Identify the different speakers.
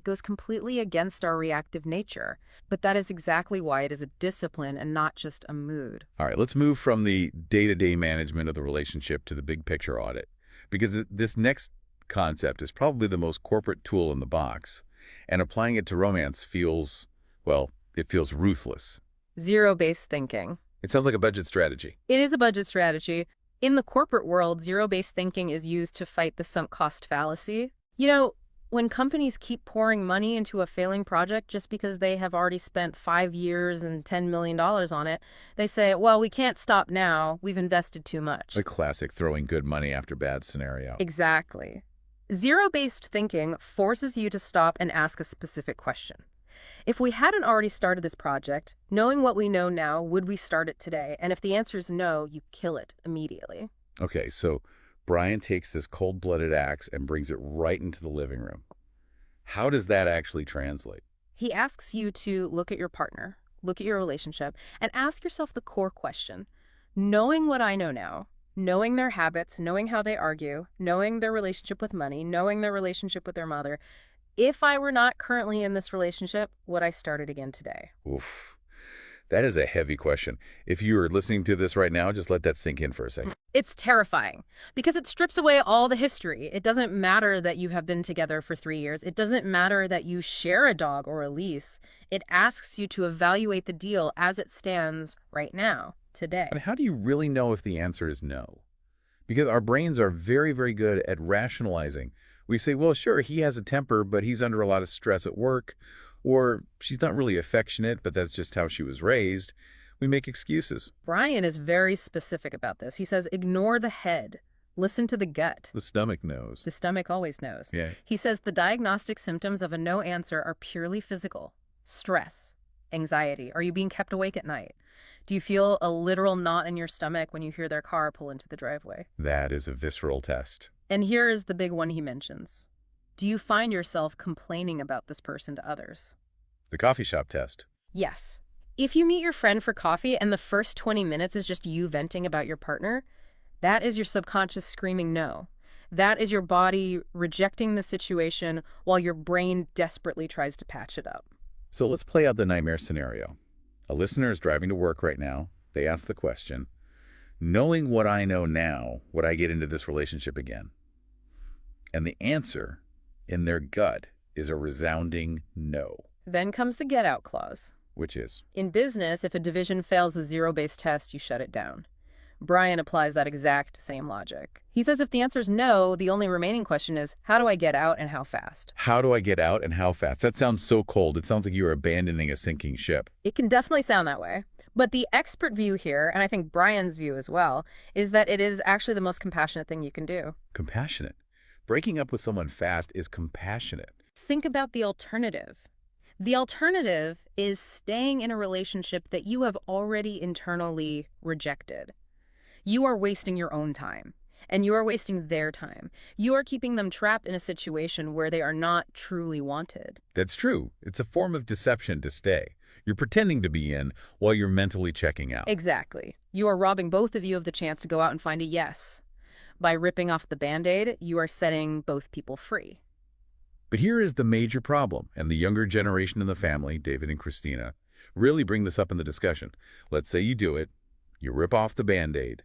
Speaker 1: It goes completely against our reactive nature. But that is exactly why it is a discipline and not just a mood.
Speaker 2: All right, let's move from the day-to-day management of the relationship to the big picture audit, because this next concept is probably the most corporate tool in the box, and applying it to romance feels, well, it feels ruthless.
Speaker 1: Zero-based thinking.
Speaker 2: It sounds like a budget strategy.
Speaker 1: It is a budget strategy. In the corporate world, zero-based thinking is used to fight the sunk cost fallacy. When companies keep pouring money into a failing project just because they have already spent 5 years and $10 million on it, they say, well, we can't stop now. We've invested too much.
Speaker 2: The classic throwing good money after bad scenario.
Speaker 1: Exactly. Zero-based thinking forces you to stop and ask a specific question. If we hadn't already started this project, knowing what we know now, would we start it today? And if the answer is no, you kill it immediately.
Speaker 2: Okay, so Brian takes this cold-blooded axe and brings it right into the living room. How does that actually translate?
Speaker 1: He asks you to look at your partner, look at your relationship, and ask yourself the core question. Knowing what I know now, knowing their habits, knowing how they argue, knowing their relationship with money, knowing their relationship with their mother, if I were not currently in this relationship, would I start it again today?
Speaker 2: Oof. That is a heavy question. If you are listening to this right now, just let that sink in for a second.
Speaker 1: It's terrifying because it strips away all the history. It doesn't matter that you have been together for 3 years. It doesn't matter that you share a dog or a lease. It asks you to evaluate the deal as it stands right now, today.
Speaker 2: But how do you really know if the answer is no? Because our brains are very, very good at rationalizing. We say, well, sure, he has a temper, but he's under a lot of stress at work. Or she's not really affectionate, but that's just how she was raised. We make excuses.
Speaker 1: Brian is very specific about this. He says, ignore the head. Listen to the gut.
Speaker 2: The stomach knows.
Speaker 1: The stomach always knows.
Speaker 2: Yeah.
Speaker 1: He says the diagnostic symptoms of a no answer are purely physical. Stress, anxiety. Are you being kept awake at night? Do you feel a literal knot in your stomach when you hear their car pull into the driveway?
Speaker 2: That is a visceral test.
Speaker 1: And here is the big one he mentions. Do you find yourself complaining about this person to others?
Speaker 2: The coffee shop test.
Speaker 1: Yes. If you meet your friend for coffee and the first 20 minutes is just you venting about your partner, that is your subconscious screaming no. That is your body rejecting the situation while your brain desperately tries to patch it up.
Speaker 2: So let's play out the nightmare scenario. A listener is driving to work right now. They ask the question, knowing what I know now, would I get into this relationship again? And the answer in their gut is a resounding no.
Speaker 1: Then comes the get out clause.
Speaker 2: Which is?
Speaker 1: In business, if a division fails the zero-based test, you shut it down. Brian applies that exact same logic. He says if the answer is no, the only remaining question is, how do I get out and how fast?
Speaker 2: How do I get out and how fast? That sounds so cold. It sounds like you're abandoning a sinking ship.
Speaker 1: It can definitely sound that way. But the expert view here, and I think Brian's view as well, is that it is actually the most compassionate thing you can do.
Speaker 2: Compassionate. Breaking up with someone fast is compassionate.
Speaker 1: Think about the alternative. The alternative is staying in a relationship that you have already internally rejected. You are wasting your own time, and you are wasting their time. You are keeping them trapped in a situation where they are not truly wanted.
Speaker 2: That's true. It's a form of deception to stay. You're pretending to be in while you're mentally checking out.
Speaker 1: Exactly. You are robbing both of you of the chance to go out and find a yes. By ripping off the Band-Aid, you are setting both people free.
Speaker 2: But here is the major problem, and the younger generation in the family, David and Christina, really bring this up in the discussion. Let's say you do it, you rip off the Band-Aid,